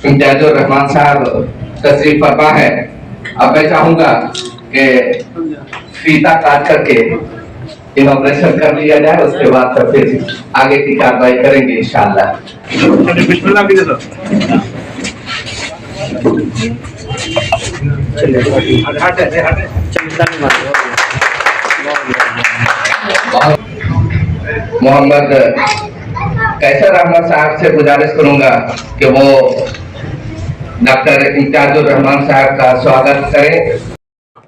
इम्तियाजुर रहमान साहब तशरीफ फरमा है। अब मैं चाहूंगा कि फीता काट करके इनॉग्रेशन कर लिया जाए, उसके बाद तो फिर आगे की कार्रवाई करेंगे इंशाअल्लाह। मोहम्मद कैसर अहमद साहब से गुजारिश करूंगा कि वो डॉक्टर इम्तियाजुर रहमान साहब का स्वागत करें।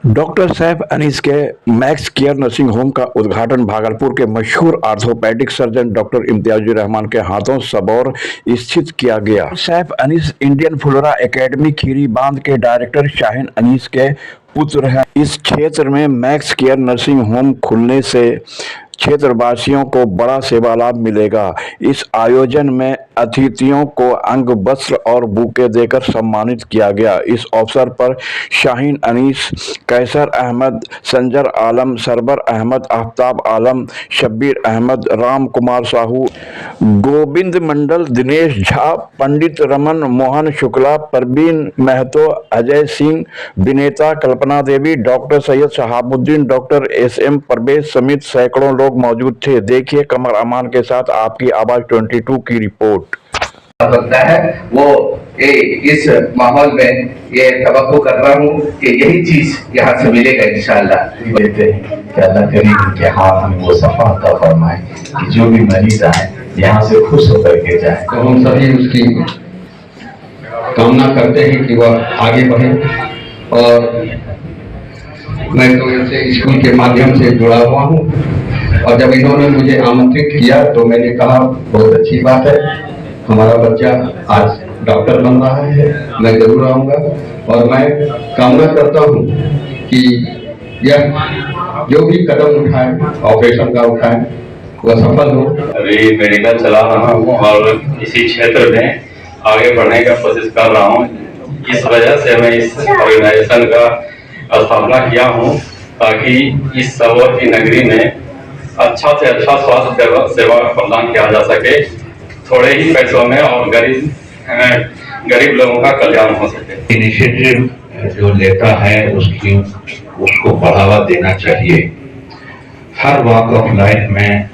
डॉक्टर सैफ अनीस के मैक्स केयर नर्सिंग होम का उद्घाटन भागलपुर के मशहूर orthopaedic surgeon doctor Imtiyazur Rahman के हाथों सबौर स्थित किया गया। Saif Anis Indian flora academy Khiri Bandh के डायरेक्टर शाहीन अनीस के पुत्र हैं। इस क्षेत्र में मैक्स केयर नर्सिंग होम खुलने से क्षेत्रवासियों को बड़ा सेवा लाभ मिलेगा। इस आयोजन में अतिथियों को अंग वस्त्र और बुके देकर सम्मानित किया गया। इस अवसर पर Shaheen Anees, Qaiser Ahmed, Sanjar Alam, Sarbar Ahmed, Aftab Alam, Shabbir Ahmed, Ram Kumar Sahu, Govind Mandal, Dinesh Jha, Pandit Raman Mohan Shukla, Parveen Mahto, Ajay Singh, Vineta Kalpana Devi, doctor Syed Shahabuddin, doctor S M. Parvez समेत सैकड़ों लोग मौजूद थे। देखिए कमर अमान के साथ आपकी आवाज 22 की रिपोर्ट। लगता है वो इस माहौल में ये तवक्को कर रहा हूँ कि यही चीज यहाँ से मिलेगा इंशाअल्लाह। देते हैं कि अल्लाह करीम के हाथ में वो सफा अता फरमाए कि जो भी मरीज आए यहाँ से खुश होकर के जाए। तो हम सभी उसकी कामना करते हैं कि वह आगे बढ़े। और मैं तो इनसे स्कूल के माध्यम से जुड़ा हुआ हूँ और जब इन्होंने मुझे आमंत्रित किया तो मैंने कहा बहुत अच्छी बात है, हमारा बच्चा आज डॉक्टर बन रहा है, मैं जरूर आऊँगा। और मैं कामना करता हूँ कि यह जो भी कदम उठाए, ऑपरेशन का उठाए, वह सफल हो। अभी मेडिकल चला रहा हूँ और इसी क्षेत्र में आगे बढ़ने का कोशिश कर रहा हूँ। इस वजह से मैं इस ऑर्गेनाइजेशन का स्थापना किया हूँ ताकि इस सबौर की नगरी में अच्छा से अच्छा स्वास्थ्य सेवा प्रदान किया जा सके, थोड़े ही पैसों में और गरीब लोगों का कल्याण हो सके। इनिशिएटिव जो लेता है उसको बढ़ावा देना चाहिए। हर वॉक ऑफ लाइफ में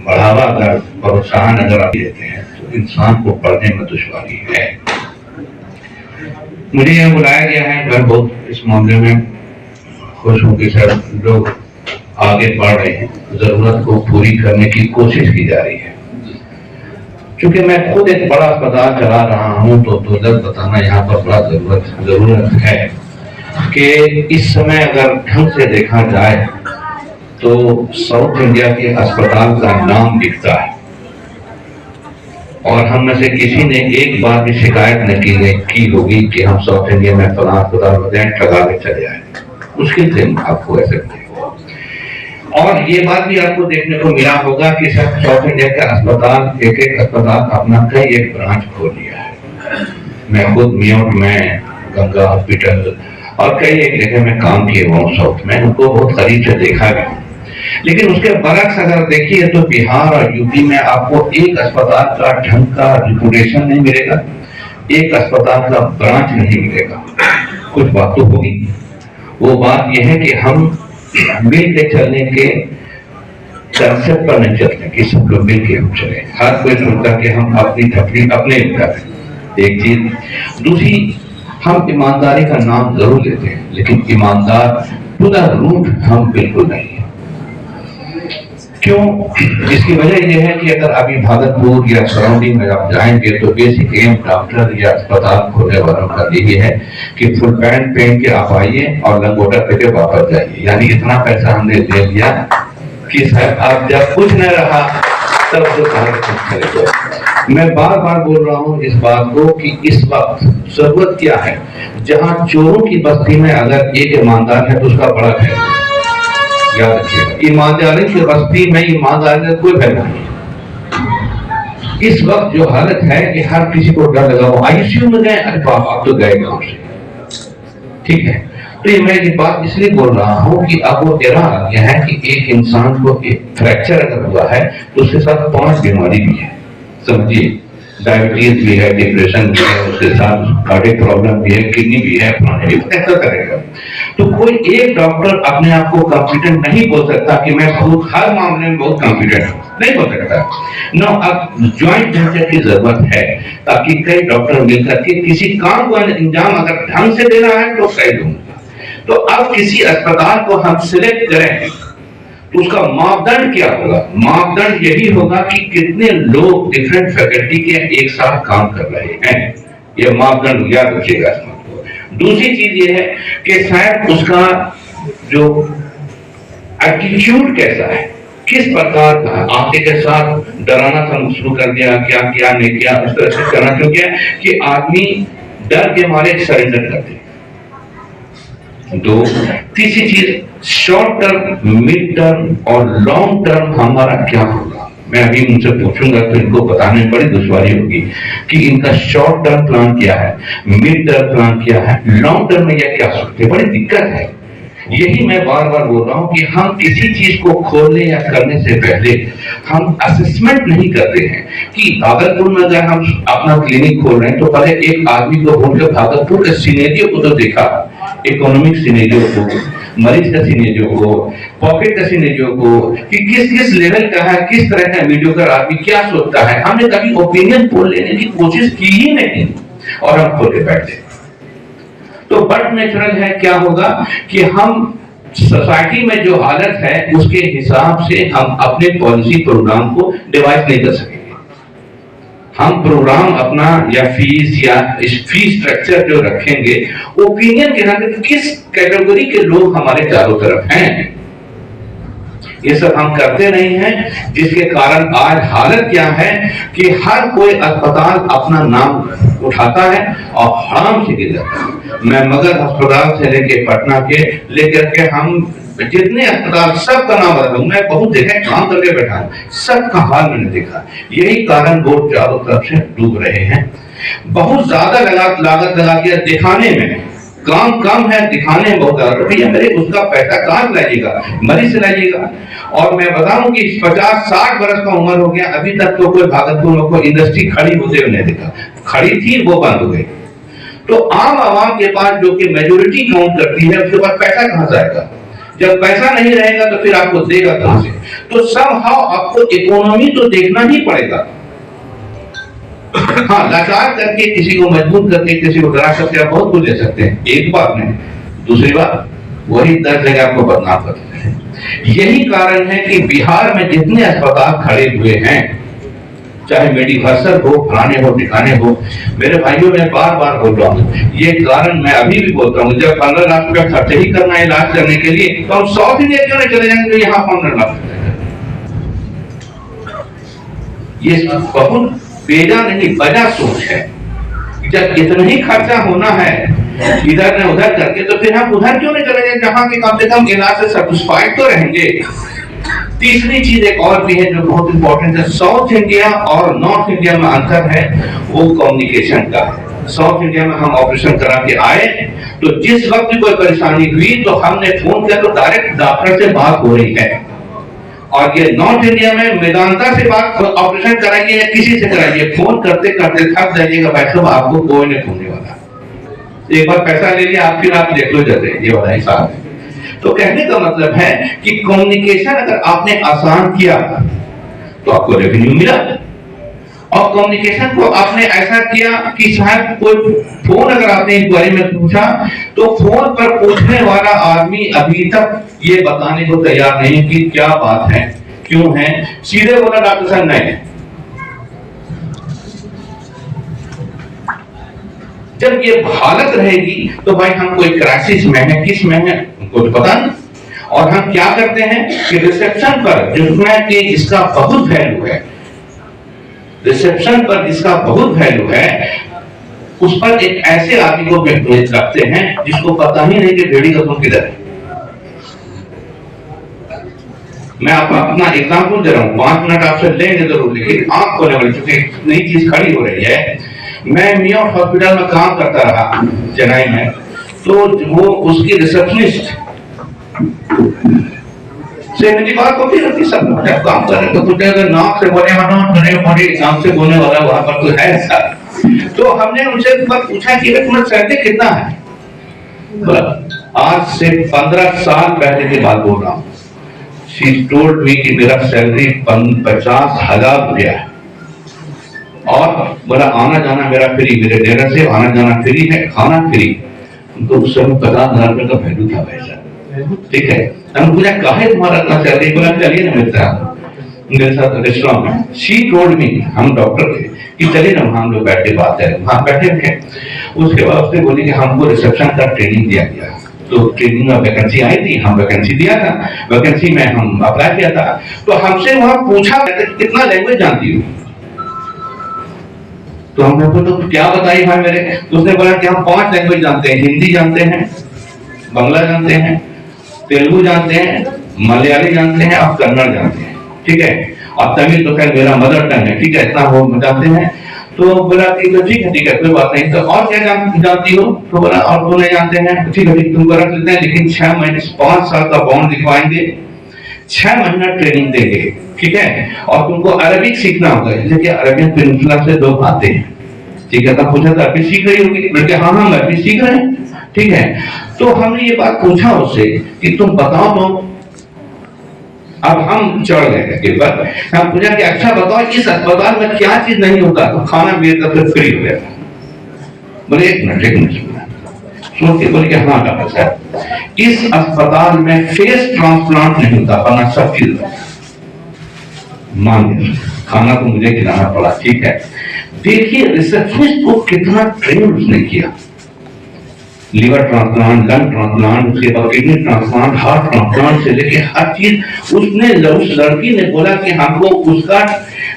बढ़ावा अगर प्रोत्साहन अगर आप देते हैं तो इंसान को पढ़ने में दुश्वारी है। मुझे यह बुलाया गया है, मैं बहुत इस मामले में खुश हूँ कि सर लोग आगे बढ़ रहे हैं, जरूरत को पूरी करने की कोशिश की जा रही है। क्योंकि मैं खुद एक बड़ा अस्पताल चला रहा हूँ तो बताना यहाँ पर बड़ा जरूरत है कि इस समय अगर ढंग से देखा जाए तो साउथ इंडिया के अस्पताल का नाम दिखता है और हम में से किसी ने एक बार भी शिकायत न की होगी कि हम साउथ इंडिया में फला अस्पताल बताएं ठगा के चले आए। मुश्किल से आपको ऐसे और ये बात भी आपको देखने को मिला होगा कि सब साउथ इंडिया के अस्पताल एक अस्पताल अपना कई एक ब्रांच खोल लिया है। मैं खुद म्योट में, गंगा हॉस्पिटल और कई एक जगह में काम किए हुआ हूँ साउथ में, उनको बहुत करीब से देखा भी। लेकिन उसके बरक्स अगर देखिए तो बिहार और यूपी में आपको एक अस्पताल का ढंग का रिपुटेशन नहीं मिलेगा, एक अस्पताल का ब्रांच नहीं मिलेगा। कुछ बात तो होगी, वो बात यह है कि हम मिल के चलने के कंसेप्ट पर नहीं चलते कि सब लोग मिल के हम चले। हर कोई सोचता कि हम अपनी थपड़ी अपने करें। एक चीज, दूसरी, हम ईमानदारी का नाम जरूर लेते हैं लेकिन ईमानदार पूरा रूट हम बिल्कुल नहीं है। क्यों? इसकी वजह यह है कि अगर अभी भागलपुर या सराउंडिंग में आप जाएंगे तो बेसिक एम डॉक्टर या अस्पताल खोलने वालों का यही है कि फुल पैंट पहन के आप आइए और लंगोटा करके वापस जाइए। यानी इतना पैसा हमने दे दिया कि सर आप जब कुछ न रहा तब तो करेंगे। मैं बार बार बोल रहा हूँ इस बात को कि इस वक्त जरूरत क्या है। जहाँ चोरों की बस्ती में अगर एक ईमानदार है तो उसका बड़ा है, याद रखिएगा। ईमानदारी की बस्ती में ईमानदारी का कोई भय नहीं। इस वक्त जो हालत है कि हर किसी को डर लगा हो, आईसीयू में गए, अरे बाप आप तो गए गाँव से, ठीक है। तो ये मैं ये बात इसलिए बोल रहा हूँ कि अब वो एरा आ गया है कि एक इंसान को एक फ्रैक्चर अगर हुआ है तो उसके साथ 5 बीमारी भी है, समझिए। डायबिटीज भी है, डिप्रेशन भी है, उसके साथ कार्डियक प्रॉब्लम भी है, किडनी भी है, फलाने भी, ऐसा करेगा। तो कोई एक डॉक्टर अपने आप को कॉन्फिडेंट नहीं बोल सकता कि मैं बहुत हर मामले में बहुत कॉन्फिडेंट हूँ, नहीं बोल सकता। नो, अब ज्वाइंट वेंचर की जरूरत है ताकि कई डॉक्टर मिलकर के किसी काम को अंजाम अगर ढंग से देना है तो कई दूंगा। तो अब किसी अस्पताल को हम सिलेक्ट करें तो उसका मापदंड क्या होगा? मापदंड यही होगा कि कितने लोग डिफरेंट फैकल्टी के एक साथ काम कर रहे हैं, यह मापदंड याद रखिएगा। दूसरी चीज ये है कि शायद उसका जो एटीट्यूड कैसा है, किस प्रकार का है। आपके के साथ डराना शुरू कर दिया, क्या क्या नहीं किया, उस तरह से करना शुरू किया कि आदमी डर के मारे सरेंडर कर दे। दो, तीसरी चीज शॉर्ट टर्म, मिड टर्म और लॉन्ग टर्म हमारा क्या होगा। मैं अभी उनसे पूछूंगा तो इनको बताने में बड़ी दुश्वारी होगी कि इनका शॉर्ट टर्म प्लान क्या है, मिड टर्म प्लान क्या है, लॉन्ग टर्म में यह क्या सोचते, बड़ी दिक्कत है। यही मैं बार बार बोल रहा हूं कि हम किसी चीज को खोलने या करने से पहले हम असेसमेंट नहीं करते हैं कि भागलपुर में अगर हम अपना क्लिनिक खोल रहे हैं तो पहले एक आदमी को बोलकर भागलपुर के सिनेरियो को तो देखा, इकोनॉमिक सिनेरियो को, मरीज का सिनेरियो को, पॉकेट का सिनेरियो को, कि किस किस लेवल का है, किस तरह का मीडियोकर आदमी क्या सोचता है। हमने कभी ओपिनियन पोल लेने की कोशिश की ही नहीं और हम खोले बैठे। तो बट नेचुरल है क्या होगा कि हम सोसाइटी में जो हालत है उसके हिसाब से हम अपने पॉलिसी प्रोग्राम को डिवाइड नहीं कर सकेंगे। हम प्रोग्राम अपना या फीस स्ट्रक्चर जो रखेंगे ओपिनियन के नाते किस कैटेगरी के लोग हमारे चारों तरफ हैं, ये सब हम करते नहीं हैं, जिसके कारण आज हालत क्या है कि हर कोई अस्पताल अपना नाम उठाता है और हराम से गिर जाता है। मैं मगध अस्पताल से लेके पटना के लेकर के हम जितने अस्पताल सबका नाम बता दूं, मैं बहुत देखे काम करके बैठा हूं, सबका हाल मैंने देखा। यही कारण वो चारों तरफ से डूब रहे हैं। बहुत ज्यादा लागत लगा दिया दिखाने में, काम कम है, दिखाने में बहुत ज्यादा। तो भैया मेरे उसका पैसा कहां से लाइएगा, मरीज से लाइएगा। और मैं बताऊं कि 50-60 वर्ष का उम्र हो गया, अभी तक तो कोई भागलपुर में कोई इंडस्ट्री खड़ी होते हुए नहीं देखा। खड़ी थी वो बंद हो गई। तो आम आवाम के पास जो कि मेजोरिटी काउंट करती है उसके पास पैसा कहां से आएगा? जब पैसा नहीं रहेगा तो फिर आपको देगा कहां से? तो समहाउ आपको इकोनॉमी तो देखना ही पड़ेगा। हाँ, लाचार करके किसी को मजबूर करके किसी को डरा सकते हैं, बहुत कुछ दे सकते हैं, एक बात नहीं। दूसरी बात, वही 10 जगह आपको बदनाम करते हैं। यही कारण है कि बिहार में जितने अस्पताल खड़े हुए हैं, चाहे मेडिवर्सल हो, फलाने हो, ठिकाने हो, मेरे भाइयों मैं बार बार बोल रहा हूँ, ये कारण मैं अभी भी बोलता हूँ। जब 15 लाख रुपया खर्च ही करना है इलाज करने के लिए तो हम साउथ इंडिया क्यों नहीं चले जाएंगे यहाँ 15 लाख? ये बहुत बेजा नहीं, बजा सोच है। जब इतना ही खर्चा होना है इधर न उधर करके, तो फिर हम उधर क्यों नहीं चले जाए जहां के कम से कम इलाज से सेटिस्फाइड तो रहेंगे। तीसरी चीज एक और भी है जो बहुत इंपॉर्टेंट है, साउथ इंडिया और नॉर्थ इंडिया में अंतर है, वो कम्युनिकेशन का है। साउथ इंडिया में हम ऑपरेशन करा के आए तो जिस वक्त कोई परेशानी हुई तो हमने फोन किया तो डायरेक्ट डॉक्टर से बात हो रही है। और ये नॉर्थ इंडिया में मेदांता से बात, ऑपरेशन कराइए या किसी से कराइए, फोन करते करते थक जाइएगा भाई साहब, आपको कोई नहीं फोन वाला। एक बार पैसा ले लिया आप, फिर आप देख लो जैसे ये वाला हिसाब है। तो कहने का मतलब है कि कम्युनिकेशन अगर आपने आसान किया तो आपको रेवेन्यू मिला, और कम्युनिकेशन को आपने ऐसा किया कि शायद कोई फोन अगर आपने इंक्वायरी में पूछा तो फोन पर पूछने वाला आदमी अभी तक ये बताने को तैयार नहीं कि क्या बात है, क्यों है, सीधे बोला डॉक्टर साहब नहीं। जब ये हालत रहेगी तो भाई हम कोई क्राइसिस में है, किस में है उनको तो पता नहीं। और हम क्या करते हैं कि रिसेप्शन पर जिसमें कि इसका बहुत वैल्यू है, रिसेप्शन पर जिसका बहुत वैल्यू है, उस पर एक ऐसे आदमी को भेज रखते हैं जिसको पता ही नहीं कि भेड़ी का तुम किधर है। मैं आपको अपना एग्जाम्पल दे रहा हूँ, 5 मिनट आपसे लेंगे जरूर, लेकिन आंख खोलने वाली चूंकि नई चीज खड़ी हो रही है। मैं मियां हॉस्पिटल में काम करता रहा चेन्नई में, तो वो उसकी रिसेप्शनिस्ट सैलरी की बात होती रहती सब लोग जब काम कर रहे हैं, तो कुछ अगर नाक से बोले मोटे एग्जाम से बोलने वाला वहां पर तो है ऐसा। तो हमने उनसे पूछा कि तुम्हारा सैलरी कितना है? बोला आज से 15 साल पहले की बात बोल रहा हूँ। She told me कि मेरा सैलरी 50,000 रुपया है और बोला आना जाना मेरा फ्री, मेरे डेरा से आना जाना फ्री है, खाना फ्री। तो उस समय 50,000 रुपये का वैल्यू था वैसा, ठीक है। हम पूछा काहे तुम्हारा इतना सैलरी? बोला चलिए ना मेरे साथ रेस्टोरेंट में। शी टोल्ड मी, हम डॉक्टर थे, कि चलिए ना हम लोग बैठे बात करें। वहां बैठे थे, उसके बाद उसने बोली कि हमको रिसेप्शन का ट्रेनिंग दिया गया। तो ट्रेनिंग में वैकेंसी आई थी, हम वैकेंसी दिया था, वैकेंसी में हम अप्लाई किया था। तो हमसे वहां पूछा कितना लैंग्वेज जानती हो? तो हम लोगों तो क्या बताइए भाई मेरे। तो उसने बोला कि हम 5 लैंग्वेज जानते हैं, हिंदी जानते हैं, बांग्ला जानते हैं, तेलुगु जानते हैं, मलयाली जानते हैं और कन्नड़ जानते हैं, ठीक है। और तमिल तो खैर मेरा मदर टंग है, ठीक है, इतना वो जानते हैं। तो बोला कि तो ठीक है कोई बात नहीं। तो और क्या जानती हो? तो बोला और तो नहीं जानते हैं। ठीक है तुमको रख लेते हैं, लेकिन 6 महीने 5 साल का बॉन्ड दिखवाएंगे, 6 महीना ट्रेनिंग देंगे, ठीक है। और तुमको अरबिक सीखना होगा, जैसे कि अरबियन पेनिनसुला से लोग आते हैं, ठीक है। तो पूछा था अरबी सीख रही होगी? बोले हाँ हम अरबी सीख रहे हैं, ठीक है। तो हमने ये बात पूछा उससे कि तुम बताओ तो। अब हम चढ़ गए के पर हम पूछा कि अच्छा बताओ इस अस्पताल में क्या चीज नहीं होता? तो खाना भी एकदम फ्री हो गया। बोले एक मिनट सुन के बोले कि हाँ डॉक्टर साहब इस अस्पताल में फेस ट्रांसप्लांट नहीं होता, वरना सब चीज मान गया। खाना तो मुझे खिलाना पड़ा, ठीक है। देखिए रिसेप्शनिस्ट को कितना ट्रेन उसने किया। लिवर ट्रांसप्लांट, लंग ट्रांसप्लांट, उसके बाद किडनी ट्रांसप्लांट, हार्ट ट्रांसप्लांट से लेके हर चीज उसने। उस लड़की ने बोला कि हमको उसका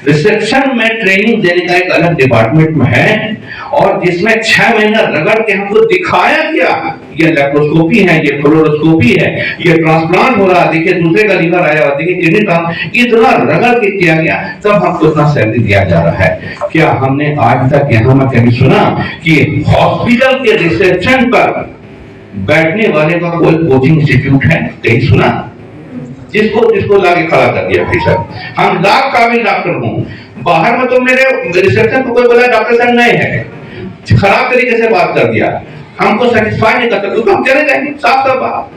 रिसेप्शन में ट्रेनिंग देने का एक अलग डिपार्टमेंट में है, और जिसमें 6 महीना रगड़ के हमको दिखाया गया ये लैप्रोस्कोपी है, ये फ्लोरोस्कोपी है, ये ट्रांसप्लांट हो रहा, देखिए दूसरे का लीवर आया, देखिए किडनी ट्रांसप्लांट, इतना रगड़ के किया गया, तब हमको इतना सैलरी दिया जा रहा है। क्या हमने आज तक यहाँ में कभी सुना कि हॉस्पिटल के रिसेप्शन पर बैठने वाले का कोई कोचिंग इंस्टीट्यूट है? कहीं सुना? जिसको लाके खड़ा कर दिया भाई साहब। हम लाख का भी डॉक्टर हूँ, बाहर में तो मेरे रिसेप्शन को कोई बोला डॉक्टर साहब नहीं है, खराब तरीके से बात कर दिया, हमको सेटिस्फाई नहीं करता, तो हम चले जाएंगे। साफ बात।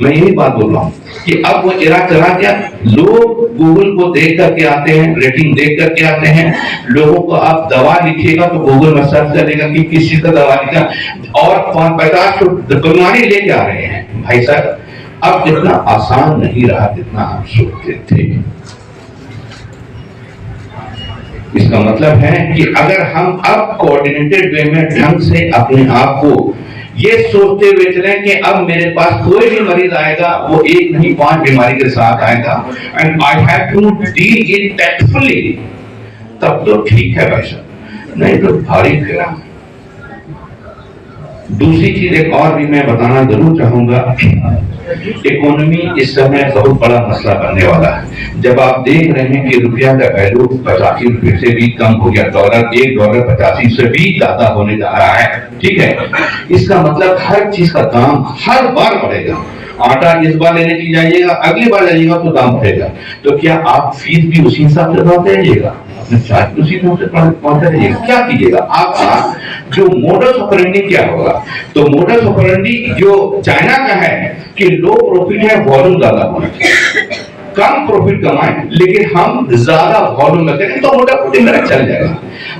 मैं यही बात बोल रहा हूँ कि अब वो एरा चला गया। लोग गूगल को देख करके आते हैं, रेटिंग देख करके आते हैं। लोगों को आप दवा लिखिएगा तो गूगल में सर्च करेगा कि किस चीज का दवा लिखा, और 50 बीमारी लेके आ रहे हैं भाई साहब। अब इतना आसान नहीं रहा जितना हम सोचते थे। इसका मतलब है कि अगर हम अब कोऑर्डिनेटेड वे में ढंग से अपने आप को ये सोचते हुए चले कि अब मेरे पास कोई भी मरीज आएगा वो एक नहीं 5 बीमारी के साथ आएगा, and I have to deal it tactfully, तब तो ठीक है भाई साहब, नहीं तो भारी फिरा। दूसरी चीज एक और भी मैं बताना जरूर चाहूंगा। इकोनॉमी इस समय बहुत बड़ा मसला बनने वाला है। जब आप देख रहे हैं कि रुपया का वैल्यू 85 रुपए से भी कम हो गया, $1 85 से भी ज्यादा होने जा रहा है, ठीक है। इसका मतलब हर चीज का दाम हर बार बढ़ेगा। आटा इस बार लेने की जाइएगा, अगली बार जाइएगा तो दाम बढ़ेगा। तो क्या आप फीस भी उसी हिसाब से बढ़ाते रहिएगा? चार्ज उसी से पहुंचा रहिएगा? क्या कीजिएगा? आपका जो मोडस ऑपरेंडी क्या होगा? तो मोडस ऑपरेंडी जो चाइना का है कि लो प्रॉफिट है, वॉल्यूम ज्यादा होना चाहिए, कम प्रॉफिट कमाएं लेकिन हम ज्यादा वॉल्यूम में करें तो मोटामोटी मेरा चल जाएगा।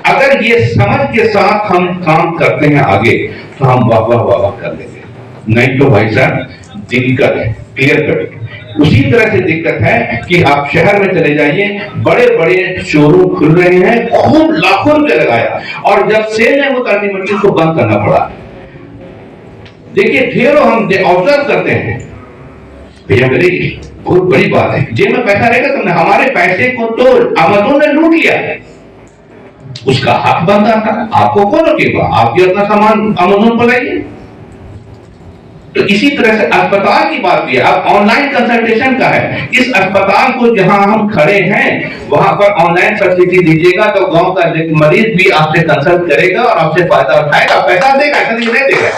अगर ये समझ के साथ हम काम करते हैं आगे तो हम वाह कर लेंगे, नहीं तो भाई साहब दिक्कत है, क्लियर कट। उसी तरह से दिक्कत है कि आप शहर में चले जाइए, बड़े बड़े शोरूम खुल रहे हैं, खूब लाखों रुपए लगाया, और जब सेल नहीं होता अल्टीमेटली उसको बंद करना पड़ा। देखिए ढेरों हम ऑब्जर्व करते हैं भैया, मेरी बहुत बड़ी बात है, जेब में पैसा रहेगा तुमने, हमारे पैसे को तो अमेज़न ने लूट लिया, उसका हक बनता था, आपको कौन रोकेगा? आप भी अपना सामान अमेज़न पर लाइए। तो इसी तरह से अस्पताल की बात भी है। अब ऑनलाइन कंसल्टेशन का है, इस अस्पताल को जहां हम खड़े हैं वहां पर ऑनलाइन फैसिलिटी दीजिएगा तो गांव का मरीज भी आपसे कंसल्ट करेगा और आपसे फायदा उठाएगा, पैसा देगा, ऐसा नहीं देगा।